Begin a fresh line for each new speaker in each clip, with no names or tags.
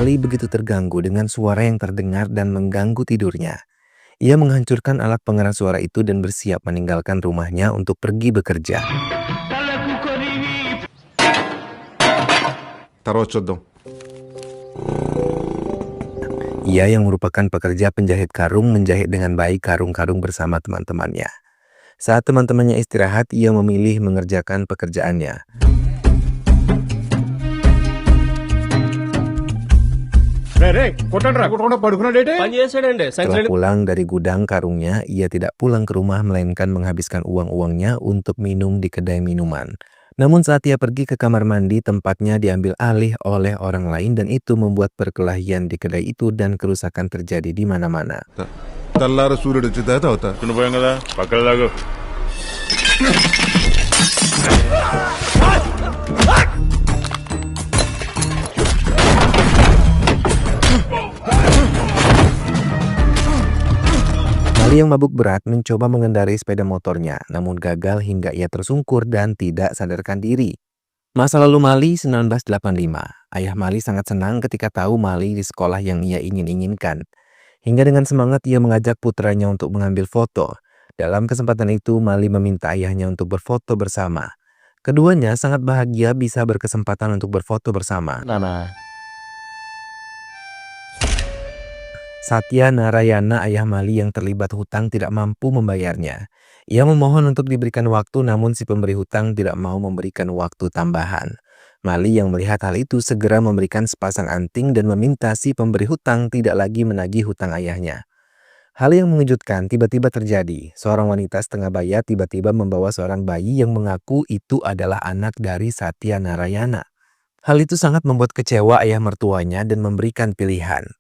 Mali begitu terganggu dengan suara yang terdengar dan mengganggu tidurnya. Ia menghancurkan alat pengeras suara itu dan bersiap meninggalkan rumahnya untuk pergi bekerja.
Taruh codong.
Ia yang merupakan pekerja penjahit karung menjahit dengan baik karung-karung bersama teman-temannya. Saat teman-temannya istirahat, ia memilih mengerjakan pekerjaannya. Setelah pulang dari gudang karungnya, ia tidak pulang ke rumah melainkan menghabiskan uang-uangnya untuk minum di kedai minuman. Namun saat ia pergi ke kamar mandi, tempatnya diambil alih oleh orang lain dan itu membuat perkelahian di kedai itu dan kerusakan terjadi di mana-mana.
Tallar suridu cita tahu tak?
Mali yang mabuk berat mencoba mengendarai sepeda motornya, namun gagal hingga ia tersungkur dan tidak sadarkan diri. Masa lalu Mali 1985. Ayah Mali sangat senang ketika tahu Mali di sekolah yang ia ingin-inginkan. Hingga dengan semangat ia mengajak putranya untuk mengambil foto. Dalam kesempatan itu, Mali meminta ayahnya untuk berfoto bersama. Keduanya sangat bahagia bisa berkesempatan untuk berfoto bersama. Satya Narayana, ayah Mali yang terlibat hutang, tidak mampu membayarnya. Ia memohon untuk diberikan waktu, namun si pemberi hutang tidak mau memberikan waktu tambahan. Mali yang melihat hal itu segera memberikan sepasang anting dan meminta si pemberi hutang tidak lagi menagih hutang ayahnya. Hal yang mengejutkan tiba-tiba terjadi. Seorang wanita setengah baya tiba-tiba membawa seorang bayi yang mengaku itu adalah anak dari Satya Narayana. Hal itu sangat membuat kecewa ayah mertuanya dan memberikan pilihan.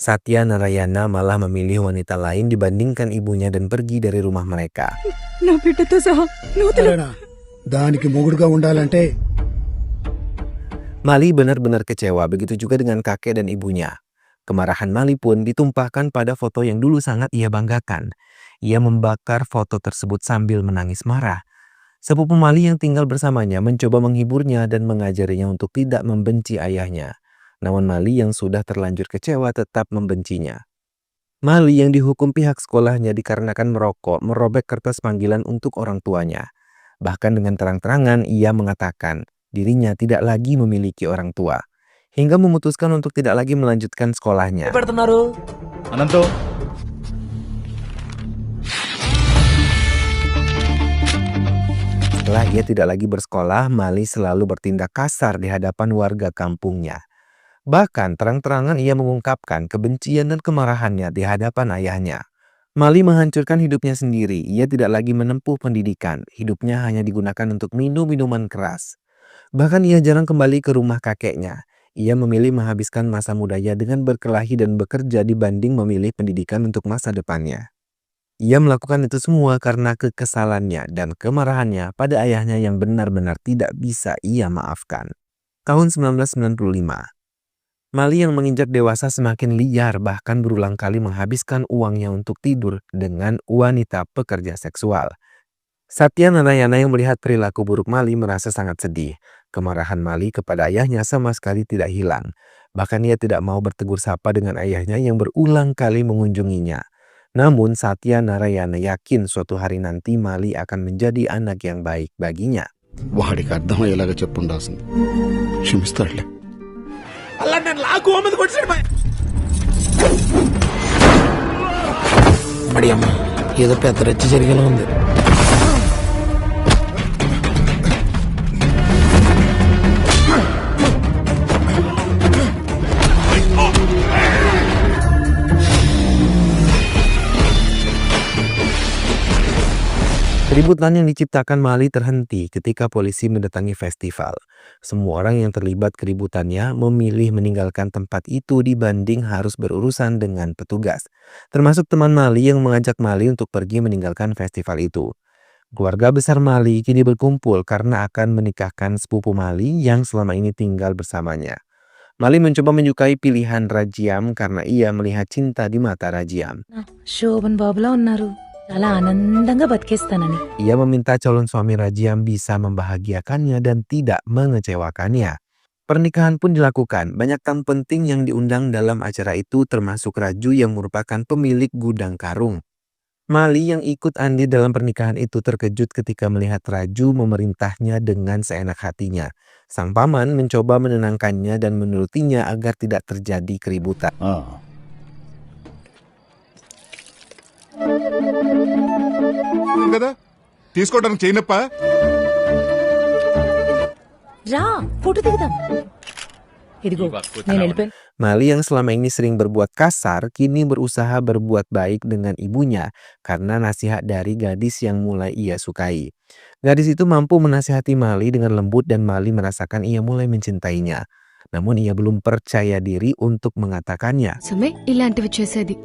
Satya Narayana malah memilih wanita lain dibandingkan ibunya dan pergi dari rumah mereka. Mali benar-benar kecewa, begitu juga dengan kakek dan ibunya. Kemarahan Mali pun ditumpahkan pada foto yang dulu sangat ia banggakan. Ia membakar foto tersebut sambil menangis marah. Sepupu Mali yang tinggal bersamanya mencoba menghiburnya dan mengajarinya untuk tidak membenci ayahnya. Namun Mali yang sudah terlanjur kecewa tetap membencinya. Mali yang dihukum pihak sekolahnya dikarenakan merokok merobek kertas panggilan untuk orang tuanya. Bahkan dengan terang-terangan ia mengatakan dirinya tidak lagi memiliki orang tua. Hingga memutuskan untuk tidak lagi melanjutkan sekolahnya. Setelah ia tidak lagi bersekolah, Mali selalu bertindak kasar di hadapan warga kampungnya. Bahkan terang-terangan ia mengungkapkan kebencian dan kemarahannya di hadapan ayahnya. Mali menghancurkan hidupnya sendiri. Ia tidak lagi menempuh pendidikan. Hidupnya hanya digunakan untuk minum minuman keras. Bahkan ia jarang kembali ke rumah kakeknya. Ia memilih menghabiskan masa mudanya dengan berkelahi dan bekerja dibanding memilih pendidikan untuk masa depannya. Ia melakukan itu semua karena kekesalannya dan kemarahannya pada ayahnya yang benar-benar tidak bisa ia maafkan. Tahun 1995. Mali yang menginjak dewasa semakin liar, bahkan berulang kali menghabiskan uangnya untuk tidur dengan wanita pekerja seksual. Satya Narayana yang melihat perilaku buruk Mali merasa sangat sedih. Kemarahan Mali kepada ayahnya sama sekali tidak hilang. Bahkan ia tidak mau bertegur sapa dengan ayahnya yang berulang kali mengunjunginya. Namun Satya Narayana yakin suatu hari nanti Mali akan menjadi anak yang baik baginya.
వాడికి అర్థమయ్యేలాగా చెప్పుండాల్సింది క్షమిస్తాడులే
అలా నన్ను లాగు మీద కొట్టాడు
అడి అమ్మ ఏదో పెద్ద రచ్చి జరిగేలా ఉంది.
Keributan yang diciptakan Mali terhenti ketika polisi mendatangi festival. Semua orang yang terlibat keributannya memilih meninggalkan tempat itu dibanding harus berurusan dengan petugas. Termasuk teman Mali yang mengajak Mali untuk pergi meninggalkan festival itu. Keluarga besar Mali kini berkumpul karena akan menikahkan sepupu Mali yang selama ini tinggal bersamanya. Mali mencoba menyukai pilihan Rajiam karena ia melihat cinta di mata Rajiam.
Shobhan బాబులా ఉన్నారు చాలా ఆనందంగా బతికేస్తానని.
Ia meminta calon suami Rajiam bisa membahagiakannya dan tidak mengecewakannya. Pernikahan pun dilakukan. Banyak tamu penting yang diundang dalam acara itu termasuk Raju yang merupakan pemilik gudang karung. Mali yang ikut andil dalam pernikahan itu terkejut ketika melihat Raju memerintahnya dengan seenak hatinya. Sang paman mencoba menenangkannya dan menurutinya agar tidak terjadi keributan.
కదా తీసుకోవడానికి చేయనప్ప
రా ఫోటో దిగుదాం ఇదిగో నేను వెళ్ళిపోయాను.
Mali yang selama ini sering berbuat kasar, kini berusaha berbuat baik dengan ibunya karena nasihat dari gadis yang mulai ia sukai. Gadis itu mampu menasihati Mali dengan lembut dan Mali merasakan ia mulai mencintainya. Namun ia belum percaya diri untuk mengatakannya.
ఇలాంటివి చేసేది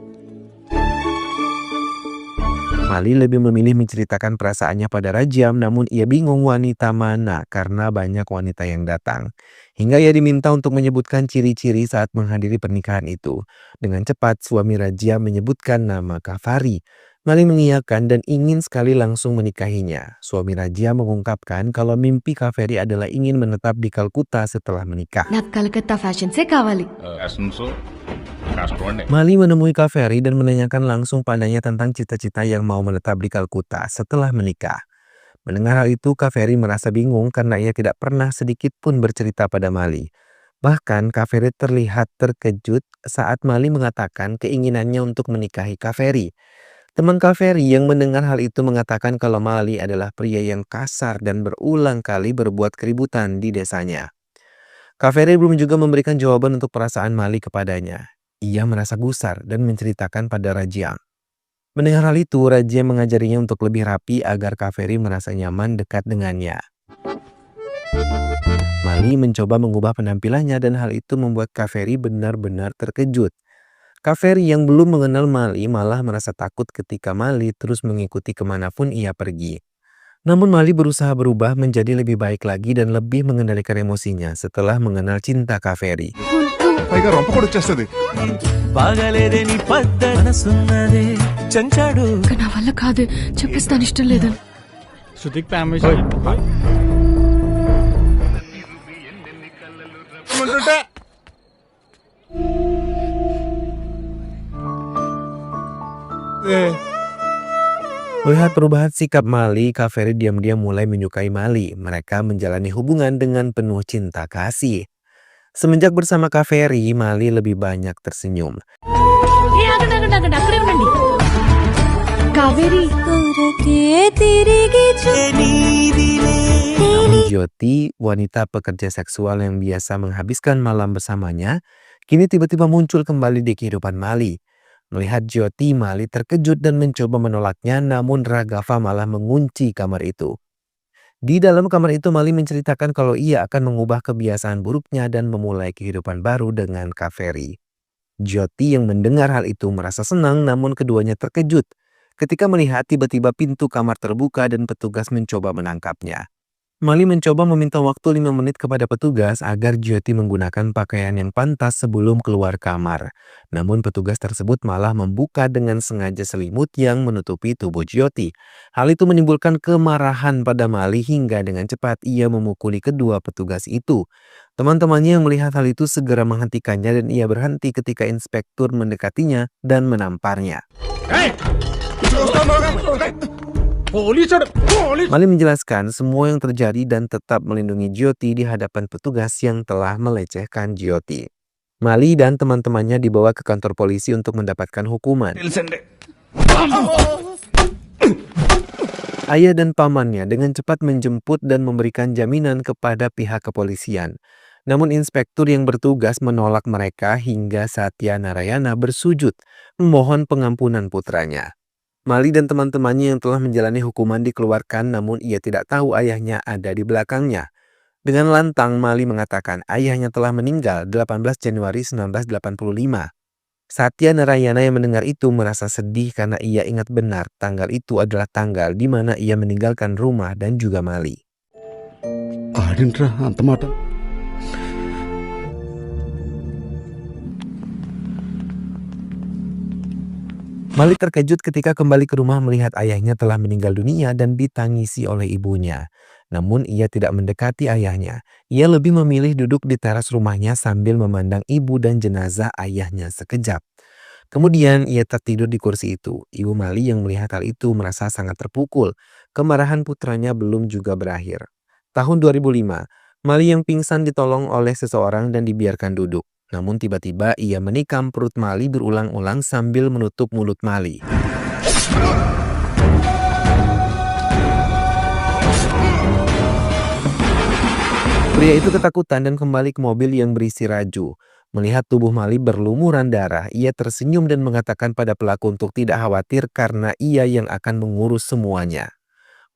Mali lebih memilih menceritakan perasaannya pada Rajam, namun ia bingung wanita mana karena banyak wanita yang datang. Hingga ia diminta untuk menyebutkan ciri-ciri saat menghadiri pernikahan itu. Dengan cepat suami Rajam menyebutkan nama Kafari. Mali mengiyakan dan ingin sekali langsung menikahinya. Suami Rajam mengungkapkan kalau mimpi Kafari adalah ingin menetap di Kalkuta setelah menikah.
నాకు కలకత్తా ఫ్యాషన్సే కావాలి
Mali menemui Kaferi dan menanyakan langsung padanya tentang cita-cita yang mau menetap di Kalkuta setelah menikah. Mendengar hal itu, Kaferi merasa bingung karena ia tidak pernah sedikit pun bercerita pada Mali. Bahkan Kaferi terlihat terkejut saat Mali mengatakan keinginannya untuk menikahi Kaferi. Teman Kaferi yang mendengar hal itu mengatakan kalau Mali adalah pria yang kasar dan berulang kali berbuat keributan di desanya. Kaferi belum juga memberikan jawaban untuk perasaan Mali kepadanya. Ia merasa gusar dan menceritakan pada Rajiang. Mendengar hal itu, Rajiang mengajarinya untuk lebih rapi agar Kaferi merasa nyaman dekat dengannya. Mali mencoba mengubah penampilannya dan hal itu membuat Kaferi benar-benar terkejut. Kaferi yang belum mengenal Mali malah merasa takut ketika Mali terus mengikuti kemanapun ia pergi. Namun Mali berusaha berubah menjadi lebih baik lagi dan lebih mengendalikan emosinya setelah mengenal cinta Kaferi.
పైగా రొంప కూడా వచ్చేస్తుంది
నా వల్ల కాదు చెప్పేస్తాను ఇష్టం లేదని
అంటుంటే
Melihat perubahan sikap Mali, Kaferi diam-diam mulai menyukai Mali. Mereka menjalani hubungan dengan penuh cinta kasih. Semenjak bersama Kaferi, Mali lebih banyak tersenyum.
అక్కడే ఉండండి.
Kaveri
Namun Jyoti, wanita pekerja seksual yang biasa menghabiskan malam bersamanya, kini tiba-tiba muncul kembali di kehidupan Mali. Melihat Jyoti, Mali terkejut dan mencoba menolaknya, namun Raghav malah mengunci kamar itu. Di dalam kamar itu, Mali menceritakan kalau ia akan mengubah kebiasaan buruknya dan memulai kehidupan baru dengan Kaferi. Jyoti yang mendengar hal itu merasa senang, namun keduanya terkejut ketika melihat tiba-tiba pintu kamar terbuka dan petugas mencoba menangkapnya. Mali mencoba meminta waktu 5 menit kepada petugas agar Jyoti menggunakan pakaian yang pantas sebelum keluar kamar. Namun petugas tersebut malah membuka dengan sengaja selimut yang menutupi tubuh Jyoti. Hal itu menimbulkan kemarahan pada Mali hingga dengan cepat ia memukuli kedua petugas itu. Teman-temannya yang melihat hal itu segera menghentikannya dan ia berhenti ketika inspektur mendekatinya dan menamparnya. Mali menjelaskan semua yang terjadi dan tetap melindungi Jyoti di hadapan petugas yang telah melecehkan Jyoti. Mali dan teman-temannya dibawa ke kantor polisi untuk mendapatkan hukuman. Ayah dan pamannya dengan cepat menjemput dan memberikan jaminan kepada pihak kepolisian. Namun inspektur yang bertugas menolak mereka hingga Satya Narayana bersujud memohon pengampunan putranya. Mali dan teman-temannya yang telah menjalani hukuman dikeluarkan, namun ia tidak tahu ayahnya ada di belakangnya. Dengan lantang, Mali mengatakan ayahnya telah meninggal 18 Januari 1985. Satya Narayana yang mendengar itu merasa sedih karena ia ingat benar tanggal itu adalah tanggal di mana ia meninggalkan rumah dan juga Mali.
ఆడింట్రా అంత మాట
Mali terkejut ketika kembali ke rumah melihat ayahnya telah meninggal dunia dan ditangisi oleh ibunya. Namun ia tidak mendekati ayahnya. Ia lebih memilih duduk di teras rumahnya sambil memandang ibu dan jenazah ayahnya sekejap. Kemudian ia tertidur di kursi itu. Ibu Mali yang melihat hal itu merasa sangat terpukul. Kemarahan putranya belum juga berakhir. Tahun 2005, Mali yang pingsan ditolong oleh seseorang dan dibiarkan duduk. Namun tiba-tiba ia menikam perut Mali berulang-ulang sambil menutup mulut Mali. Pria itu ketakutan dan kembali ke mobil yang berisi Raju. Melihat tubuh Mali berlumuran darah, ia tersenyum dan mengatakan pada pelaku untuk tidak khawatir karena ia yang akan mengurus semuanya.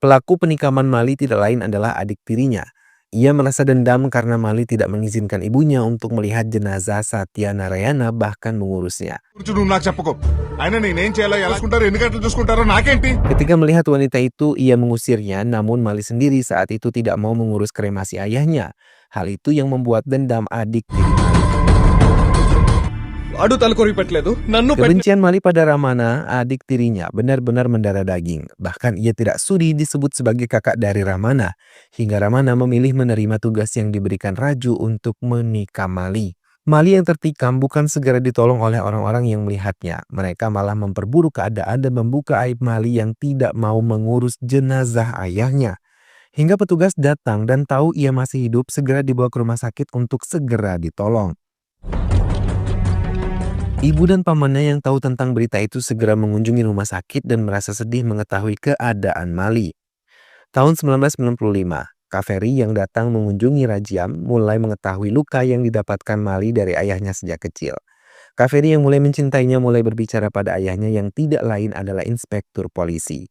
Pelaku penikaman Mali tidak lain adalah adik tirinya. Ia merasa dendam karena Mali tidak mengizinkan ibunya untuk melihat jenazah Satya Narayana bahkan mengurusnya.
గురించి నువ్వు నాకు చెప్పకు. ఆయన నేనేం చేయాలో ఎలా చూసుకుంటారో ఎన్ని గంటలు చూసుకుంటారో నాకేంటి?
Ketika melihat wanita itu, ia mengusirnya, namun Mali sendiri saat itu tidak mau mengurus kremasi ayahnya. Hal itu yang membuat dendam adik tiri Mali.
వాడు తలకొరి పెట్టలేదు నన్ను
Kebencian Mali pada Ramana, adik tirinya, benar-benar mendarah daging. Bahkan ia tidak sudi disebut sebagai kakak dari Ramana, hingga Ramana memilih menerima tugas yang diberikan Raju untuk menikam Mali. Mali yang tertikam bukan segera ditolong oleh orang-orang yang melihatnya. Mereka malah memperburuk keadaan dan membuka aib Mali yang tidak mau mengurus jenazah ayahnya. Hingga petugas datang dan tahu ia masih hidup, segera dibawa ke rumah sakit untuk segera ditolong. Ibu dan pamannya yang tahu tentang berita itu segera mengunjungi rumah sakit dan merasa sedih mengetahui keadaan Mali. Tahun 1995, Kaveri yang datang mengunjungi Rajiam mulai mengetahui luka yang didapatkan Mali dari ayahnya sejak kecil. Kaveri yang mulai mencintainya mulai berbicara pada ayahnya yang tidak lain adalah inspektur polisi.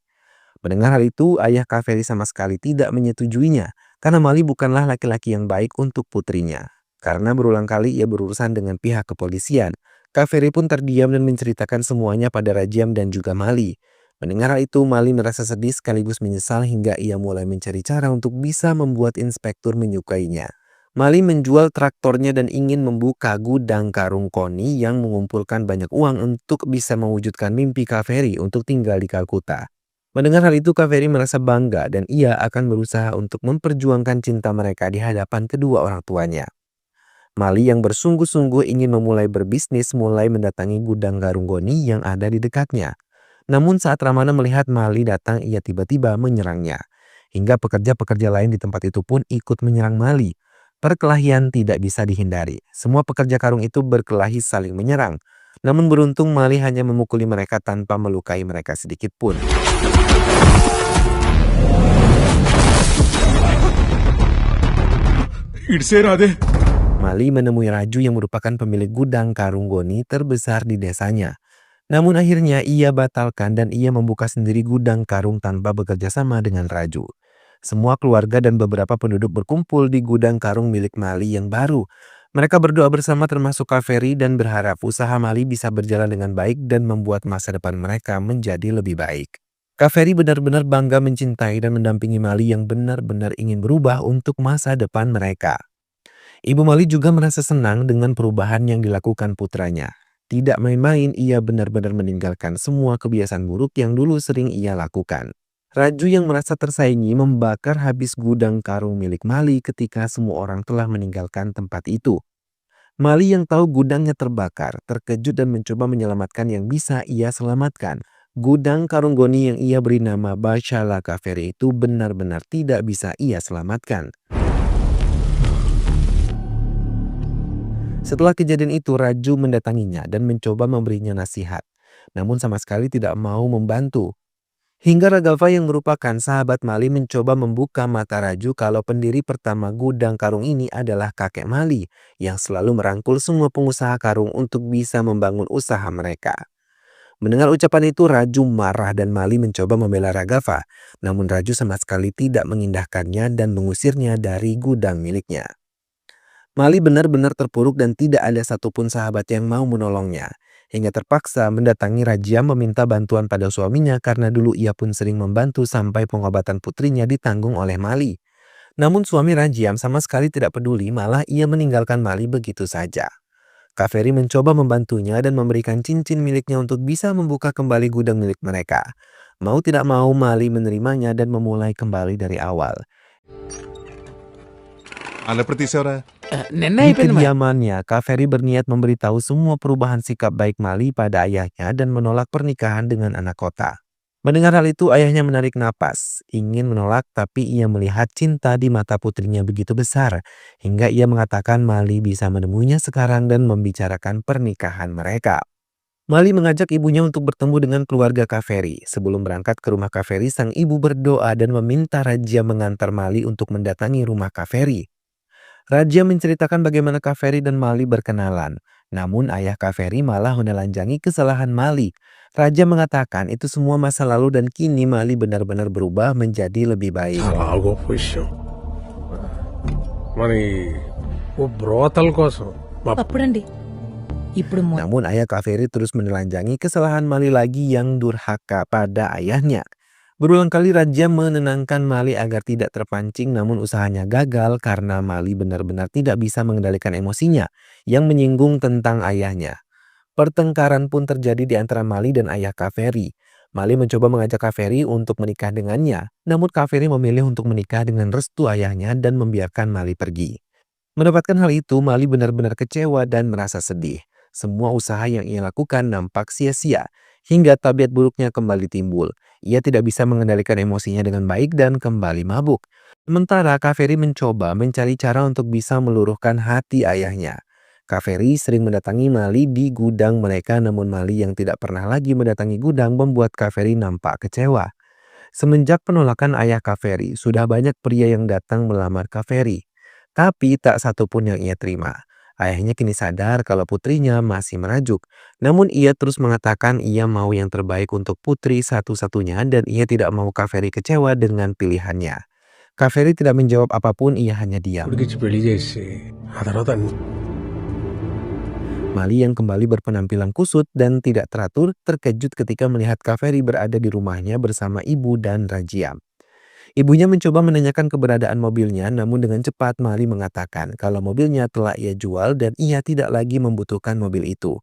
Mendengar hal itu, ayah Kaveri sama sekali tidak menyetujuinya karena Mali bukanlah laki-laki yang baik untuk putrinya. Karena berulang kali ia berurusan dengan pihak kepolisian, Kaveri pun terdiam dan menceritakan semuanya pada Rajiam dan juga Mali. Mendengar hal itu, Mali merasa sedih sekaligus menyesal hingga ia mulai mencari cara untuk bisa membuat inspektur menyukainya. Mali menjual traktornya dan ingin membuka gudang karung koni yang mengumpulkan banyak uang untuk bisa mewujudkan mimpi Kaveri untuk tinggal di Kalkuta. Mendengar hal itu, Kaveri merasa bangga dan ia akan berusaha untuk memperjuangkan cinta mereka di hadapan kedua orang tuanya. Mali yang bersungguh-sungguh ingin memulai berbisnis mulai mendatangi gudang karung koni yang ada di dekatnya. Namun saat Ramana melihat Mali datang, ia tiba-tiba menyerangnya. Hingga pekerja-pekerja lain di tempat itu pun ikut menyerang Mali. Perkelahian tidak bisa dihindari. Semua pekerja karung itu berkelahi saling menyerang. Namun beruntung Mali hanya memukuli mereka tanpa melukai mereka sedikit pun.
ఇడిసేరా అదే.
Mali menemui Raju yang merupakan pemilik gudang karung goni terbesar di desanya. Namun akhirnya ia batalkan dan ia membuka sendiri gudang karung tanpa bekerja sama dengan Raju. Semua keluarga dan beberapa penduduk berkumpul di gudang karung milik Mali yang baru. Mereka berdoa bersama termasuk Kaveri dan berharap usaha Mali bisa berjalan dengan baik dan membuat masa depan mereka menjadi lebih baik. Kaveri benar-benar bangga mencintai dan mendampingi Mali yang benar-benar ingin berubah untuk masa depan mereka. Ibu Mali juga merasa senang dengan perubahan yang dilakukan putranya. Tidak main-main, ia benar-benar meninggalkan semua kebiasaan buruk yang dulu sering ia lakukan. Raju yang merasa tersaingi membakar habis gudang karung milik Mali ketika semua orang telah meninggalkan tempat itu. Mali yang tahu gudangnya terbakar, terkejut dan mencoba menyelamatkan yang bisa ia selamatkan. Gudang karung goni yang ia beri nama Bashala Kaveri itu benar-benar tidak bisa ia selamatkan. Setelah kejadian itu, Raju mendatanginya dan mencoba memberinya nasihat. Namun sama sekali tidak mau membantu. Hingga Ragava yang merupakan sahabat Mali mencoba membuka mata Raju kalau pendiri pertama gudang karung ini adalah kakek Mali yang selalu merangkul semua pengusaha karung untuk bisa membangun usaha mereka. Mendengar ucapan itu, Raju marah dan Mali mencoba membela Ragava. Namun Raju sama sekali tidak mengindahkannya dan mengusirnya dari gudang miliknya. Mali benar-benar terpuruk dan tidak ada satupun sahabat yang mau menolongnya. Hingga terpaksa mendatangi Rajiam meminta bantuan pada suaminya karena dulu ia pun sering membantu sampai pengobatan putrinya ditanggung oleh Mali. Namun suami Rajiam sama sekali tidak peduli, malah ia meninggalkan Mali begitu saja. Kaveri mencoba membantunya dan memberikan cincin miliknya untuk bisa membuka kembali gudang milik mereka. Mau tidak mau Mali menerimanya dan memulai kembali dari awal.
ఎప్పుడు తీసావురా?
నిన్న
Di
అయిపోయింది మరి.
kediamannya, Kaveri berniat memberitahu semua perubahan sikap baik Mali pada ayahnya dan menolak pernikahan dengan anak kota. Mendengar hal itu, ayahnya menarik napas, ingin menolak tapi ia melihat cinta di mata putrinya begitu besar, hingga ia mengatakan Mali bisa menemuinya sekarang dan membicarakan pernikahan mereka. Mali mengajak ibunya untuk bertemu dengan keluarga Kaveri. Sebelum berangkat ke rumah Kaveri, sang ibu berdoa dan meminta Raja mengantar Mali untuk mendatangi rumah Kaveri. Raja menceritakan bagaimana Kaveri dan Mali berkenalan. Namun ayah Kaveri malah menelanjangi kesalahan Mali. Raja mengatakan itu semua masa lalu dan kini Mali benar-benar berubah menjadi lebih baik.
చాలా గొప్ప విషయం. మరి ఓ బ్రోతల కోసం మా
అప్పుడండి ఇప్పుడు
Namun ayah Kaveri terus menelanjangi kesalahan Mali lagi yang durhaka pada ayahnya. Berulang kali Raja menenangkan Mali agar tidak terpancing, namun usahanya gagal karena Mali benar-benar tidak bisa mengendalikan emosinya yang menyinggung tentang ayahnya. Pertengkaran pun terjadi di antara Mali dan ayah Kaveri. Mali mencoba mengajak Kaveri untuk menikah dengannya, namun Kaveri memilih untuk menikah dengan restu ayahnya dan membiarkan Mali pergi. Mendapatkan hal itu, Mali benar-benar kecewa dan merasa sedih. Semua usaha yang ia lakukan nampak sia-sia, hingga tabiat buruknya kembali timbul. Ia tidak bisa mengendalikan emosinya dengan baik dan kembali mabuk. Sementara Kaveri mencoba mencari cara untuk bisa meluruhkan hati ayahnya. Kaveri sering mendatangi Mali di gudang mereka, namun Mali yang tidak pernah lagi mendatangi gudang membuat Kaveri nampak kecewa. Semenjak penolakan ayah Kaveri, sudah banyak pria yang datang melamar Kaveri. Tapi tak satu pun yang ia terima. Ayahnya kini sadar kalau putrinya masih merajuk. Namun ia terus mengatakan ia mau yang terbaik untuk putri satu-satunya dan ia tidak mau Kaveri kecewa dengan pilihannya. Kaveri tidak menjawab apapun, ia hanya diam.
ఉడికిచ్చి పెళ్లి చేసి ఆ తర్వాత
Mali yang kembali berpenampilan kusut dan tidak teratur terkejut ketika melihat Kaveri berada di rumahnya bersama ibu dan Rajia. Ibunya mencoba menanyakan keberadaan mobilnya, namun dengan cepat Mali mengatakan kalau mobilnya telah ia jual dan ia tidak lagi membutuhkan mobil itu.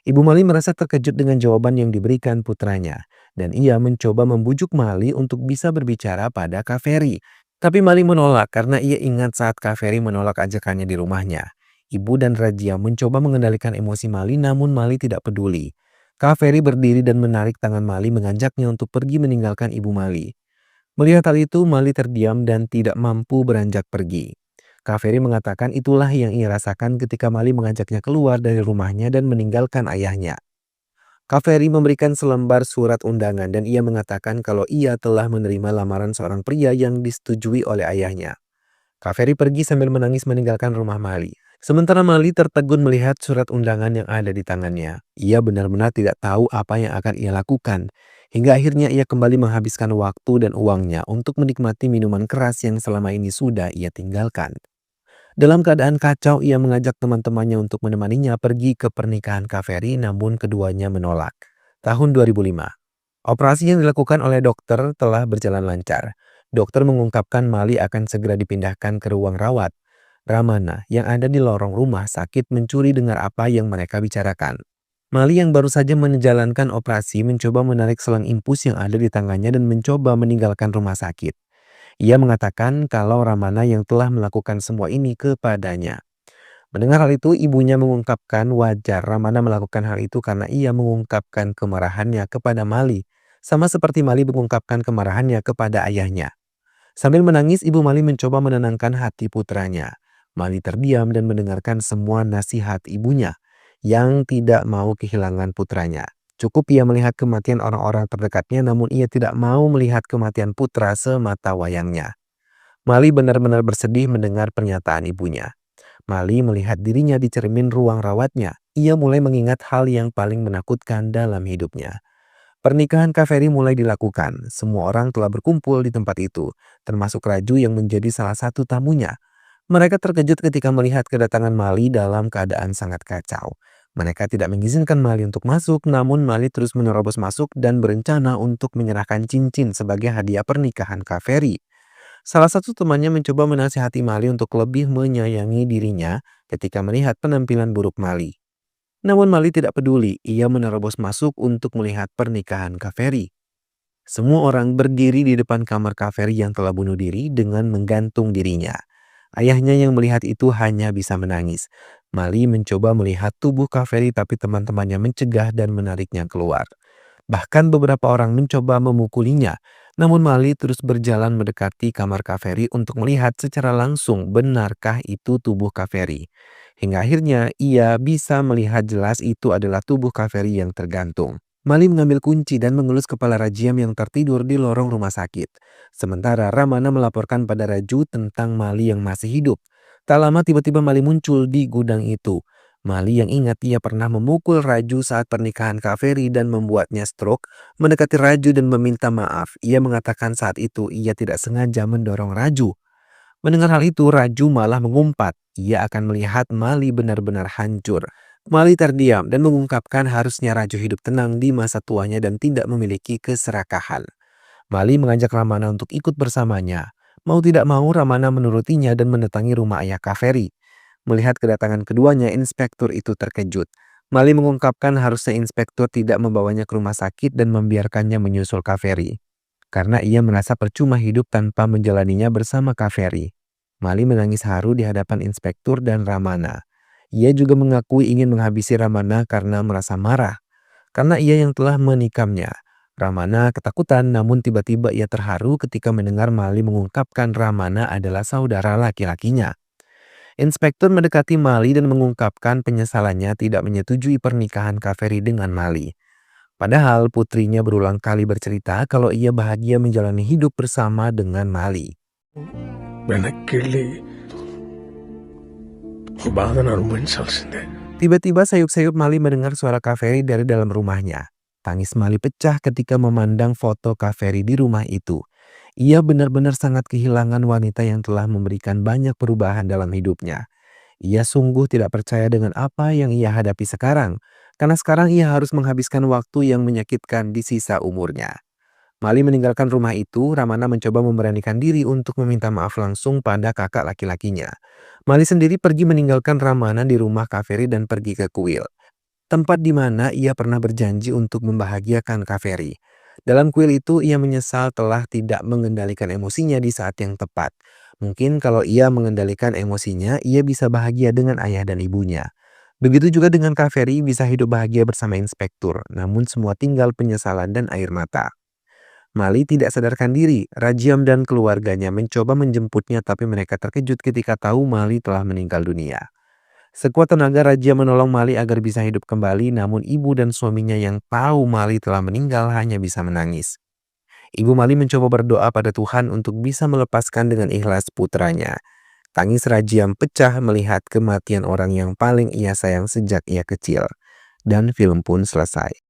Ibu Mali merasa terkejut dengan jawaban yang diberikan putranya, dan ia mencoba membujuk Mali untuk bisa berbicara pada Kaveri. Tapi Mali menolak karena ia ingat saat Kaveri menolak ajakannya di rumahnya. Ibu dan Rajia mencoba mengendalikan emosi Mali, namun Mali tidak peduli. Kaveri berdiri dan menarik tangan Mali mengajaknya untuk pergi meninggalkan ibu Mali. Melihat hal itu, Mali terdiam dan tidak mampu beranjak pergi. Kaveri mengatakan itulah yang ia rasakan ketika Mali mengajaknya keluar dari rumahnya dan meninggalkan ayahnya. Kaveri memberikan selembar surat undangan dan ia mengatakan kalau ia telah menerima lamaran seorang pria yang disetujui oleh ayahnya. Kaveri pergi sambil menangis meninggalkan rumah Mali. Sementara Mali tertegun melihat surat undangan yang ada di tangannya. Ia benar-benar tidak tahu apa yang akan ia lakukan. Hingga akhirnya ia kembali menghabiskan waktu dan uangnya untuk menikmati minuman keras yang selama ini sudah ia tinggalkan. Dalam keadaan kacau, ia mengajak teman-temannya untuk menemaninya pergi ke pernikahan Kaveri, namun keduanya menolak. Tahun 2005, operasi yang dilakukan oleh dokter telah berjalan lancar. Dokter mengungkapkan Mali akan segera dipindahkan ke ruang rawat. Ramana yang ada di lorong rumah sakit mencuri dengar apa yang mereka bicarakan. Mali yang baru saja menjalankan operasi mencoba menarik selang infus yang ada di tangannya dan mencoba meninggalkan rumah sakit. Ia mengatakan kalau Ramana yang telah melakukan semua ini kepadanya. Mendengar hal itu, ibunya mengungkapkan wajar Ramana melakukan hal itu karena ia mengungkapkan kemarahannya kepada Mali, sama seperti Mali mengungkapkan kemarahannya kepada ayahnya. Sambil menangis, ibu Mali mencoba menenangkan hati putranya. Mali terdiam dan mendengarkan semua nasihat ibunya yang tidak mau kehilangan putranya. Cukup ia melihat kematian orang-orang terdekatnya, namun ia tidak mau melihat kematian putra semata wayangnya. Mali benar-benar bersedih mendengar pernyataan ibunya. Mali melihat dirinya di cermin ruang rawatnya. Ia mulai mengingat hal yang paling menakutkan dalam hidupnya. Pernikahan Kaveri mulai dilakukan. Semua orang telah berkumpul di tempat itu, termasuk Raju yang menjadi salah satu tamunya. Mereka terkejut ketika melihat kedatangan Mali dalam keadaan sangat kacau. Mereka tidak mengizinkan Mali untuk masuk, namun Mali terus menerobos masuk dan berencana untuk menyerahkan cincin sebagai hadiah pernikahan Kaveri. Salah satu temannya mencoba menasihati Mali untuk lebih menyayangi dirinya ketika melihat penampilan buruk Mali. Namun Mali tidak peduli, ia menerobos masuk untuk melihat pernikahan Kaveri. Semua orang berdiri di depan kamar Kaveri yang telah bunuh diri dengan menggantung dirinya. Ayahnya yang melihat itu hanya bisa menangis. Mali mencoba melihat tubuh Kaveri tapi teman-temannya mencegah dan menariknya keluar. Bahkan beberapa orang mencoba memukulinya, namun Mali terus berjalan mendekati kamar Kaveri untuk melihat secara langsung benarkah itu tubuh Kaveri. Hingga akhirnya ia bisa melihat jelas itu adalah tubuh Kaveri yang tergantung. Mali mengambil kunci dan mengelus kepala Rajiam yang tertidur di lorong rumah sakit. Sementara Ramana melaporkan pada Raju tentang Mali yang masih hidup. Tak lama tiba-tiba Mali muncul di gudang itu. Mali yang ingat ia pernah memukul Raju saat pernikahan Kaveri dan membuatnya stroke, mendekati Raju dan meminta maaf. Ia mengatakan saat itu ia tidak sengaja mendorong Raju. Mendengar hal itu, Raju malah mengumpat. Ia akan melihat Mali benar-benar hancur. Mali terdiam dan mengungkapkan harusnya Raju hidup tenang di masa tuanya dan tidak memiliki keserakahan. Mali mengajak Ramana untuk ikut bersamanya. Mau tidak mau Ramana menurutinya dan mendatangi rumah ayah Kaveri. Melihat kedatangan keduanya, inspektur itu terkejut. Mali mengungkapkan harusnya inspektur tidak membawanya ke rumah sakit dan membiarkannya menyusul Kaveri. Karena ia merasa percuma hidup tanpa menjalaninya bersama Kaveri. Mali menangis haru di hadapan inspektur dan Ramana. Ia juga mengakui ingin menghabisi Ramana karena merasa marah. Karena ia yang telah menikamnya. Ramana ketakutan namun tiba-tiba ia terharu ketika mendengar Mali mengungkapkan Ramana adalah saudara laki-lakinya. Inspektur mendekati Mali dan mengungkapkan penyesalannya tidak menyetujui pernikahan Kaveri dengan Mali. Padahal putrinya berulang kali bercerita kalau ia bahagia menjalani hidup bersama dengan Mali.
వెనక్కి బాధను అనుభవించాల్సిందే.
Tiba-tiba sayup-sayup Mali mendengar suara Kaveri dari dalam rumahnya. Tangis Mali pecah ketika memandang foto Kaveri di rumah itu. Ia benar-benar sangat kehilangan wanita yang telah memberikan banyak perubahan dalam hidupnya. Ia sungguh tidak percaya dengan apa yang ia hadapi sekarang, karena sekarang ia harus menghabiskan waktu yang menyakitkan di sisa umurnya. Mali meninggalkan rumah itu, Ramana mencoba memberanikan diri untuk meminta maaf langsung pada kakak laki-lakinya. Mali sendiri pergi meninggalkan Ramana di rumah Kaveri dan pergi ke kuil. Tempat di mana ia pernah berjanji untuk membahagiakan Kaveri. Dalam kuil itu ia menyesal telah tidak mengendalikan emosinya di saat yang tepat. Mungkin kalau ia mengendalikan emosinya, ia bisa bahagia dengan ayah dan ibunya. Begitu juga dengan Kaveri bisa hidup bahagia bersama inspektur, namun semua tinggal penyesalan dan air mata. Mali tidak sadarkan diri, Rajiam dan keluarganya mencoba menjemputnya tapi mereka terkejut ketika tahu Mali telah meninggal dunia. Sekuat tenaga Rajiam menolong Mali agar bisa hidup kembali, namun ibu dan suaminya yang tahu Mali telah meninggal hanya bisa menangis. Ibu Mali mencoba berdoa pada Tuhan untuk bisa melepaskan dengan ikhlas putranya. Tangis Rajiam pecah melihat kematian orang yang paling ia sayang sejak ia kecil. Dan film pun selesai.